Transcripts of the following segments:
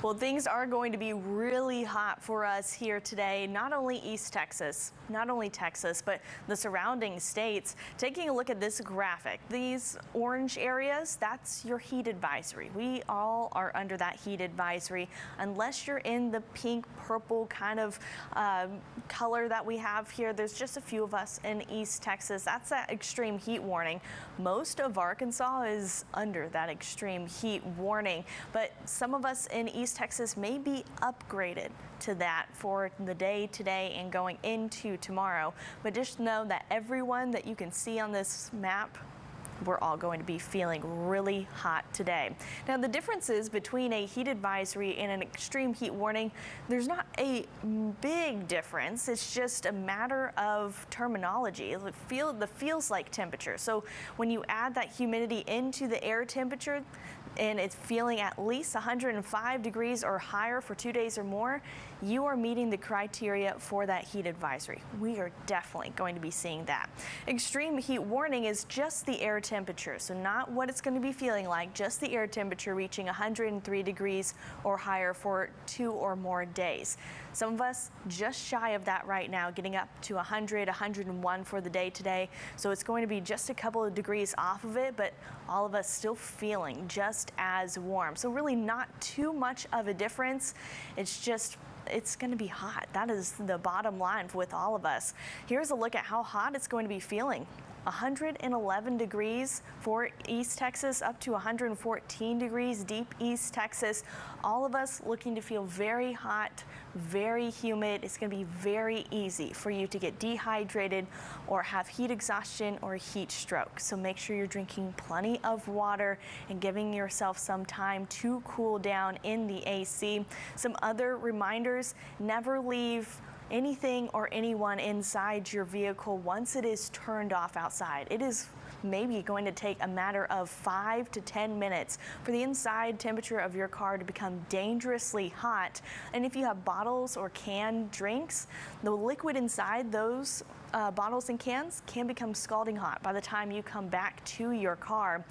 Well, things are going to be really hot for us here today, not only East Texas, not only Texas, but the surrounding states. Taking a look at this graphic, these orange areas, that's your heat advisory. We all are under that heat advisory unless you're in the pink, purple kind of color that we have here. There's just a few of us in East Texas. That's that extreme heat warning. Most of Arkansas is under that extreme heat warning, but some of us in East Texas may be upgraded to that for the day today and going into tomorrow. But just know that everyone that you can see on this map, we're all going to be feeling really hot today. Now, the differences between a heat advisory and an extreme heat warning, there's not a big difference. It's just a matter of terminology. The feels like temperature. So when you add that humidity into the air temperature, and it's feeling at least 105 degrees or higher for 2 days or more, you are meeting the criteria for that heat advisory. We are definitely going to be seeing that. Extreme heat warning is just the air temperature, so not what it's going to be feeling like, just the air temperature reaching 103 degrees or higher for 2 or more days. Some of us just shy of that right now, getting up to 100, 101 for the day today. So it's going to be just a couple of degrees off of it, but all of us still feeling just as warm. So really not too much of a difference. It's going to be hot. That is the bottom line with all of us. Here's a look at how hot it's going to be feeling. 111 degrees for East Texas, up to 114 degrees deep East Texas. All of us looking to feel very hot, very humid. It's going to be very easy for you to get dehydrated or have heat exhaustion or heat stroke. So make sure you're drinking plenty of water and giving yourself some time to cool down in the AC. Some other reminders: never leave anything or anyone inside your vehicle once it is turned off outside. It is maybe going to take a matter of 5 to 10 minutes for the inside temperature of your car to become dangerously hot. And if you have bottles or canned drinks, the liquid inside those bottles and cans can become scalding hot by the time you come back to your car.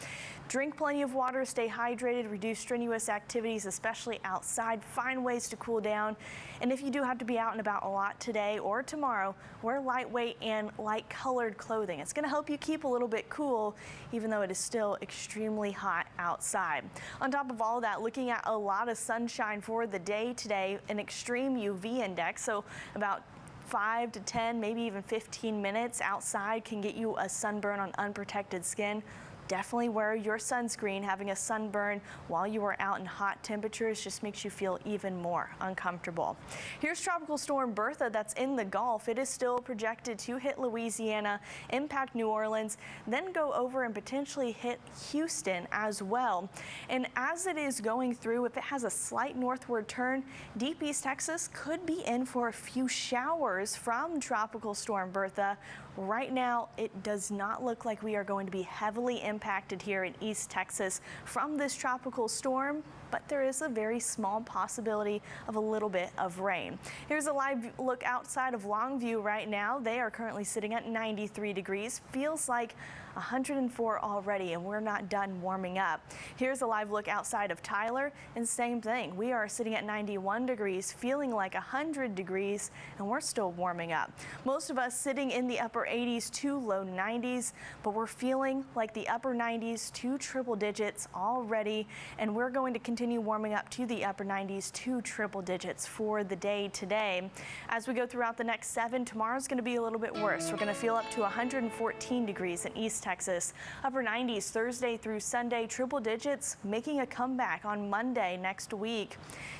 Drink plenty of water, stay hydrated, reduce strenuous activities, especially outside. Find ways to cool down. And if you do have to be out and about a lot today or tomorrow, wear lightweight and light colored clothing. It's going to help you keep a little bit cool, even though it is still extremely hot outside. On top of all that, looking at a lot of sunshine for the day today, an extreme UV index, so about 5 to 10, maybe even 15 minutes outside can get you a sunburn on unprotected skin. Definitely wear your sunscreen. Having a sunburn while you are out in hot temperatures just makes you feel even more uncomfortable. Here's Tropical Storm Bertha that's in the Gulf. It is still projected to hit Louisiana, impact New Orleans, then go over and potentially hit Houston as well. And as it is going through, if it has a slight northward turn, deep East Texas could be in for a few showers from Tropical Storm Bertha. Right now, it does not look like we are going to be heavily impacted here in East Texas from this tropical storm, but there is a very small possibility of a little bit of rain. Here's a live look outside of Longview right now. They are currently sitting at 93 degrees. Feels like 104 already, and we're not done warming up. Here's a live look outside of Tyler, and same thing. We are sitting at 91 degrees, feeling like 100 degrees, and we're still warming up. Most of us sitting in the upper 80s to low 90s, but we're feeling like the upper 90s to triple digits already, and we're going to continue warming up to the upper 90s to triple digits for the day today. As we go throughout the next 7, tomorrow's going to be a little bit worse. We're going to feel up to 114 degrees in East Texas, upper 90s Thursday through Sunday, triple digits making a comeback on Monday next week.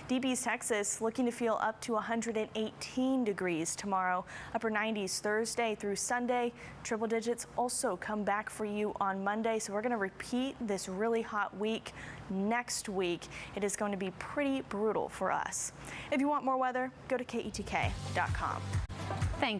Deep East Texas looking to feel up to 118 degrees tomorrow, upper 90s Thursday through Sunday, triple digits also come back for you on Monday. So we're going to repeat this really hot week next week. It is going to be pretty brutal for us. If you want more weather, go to KETK.com. Thank you.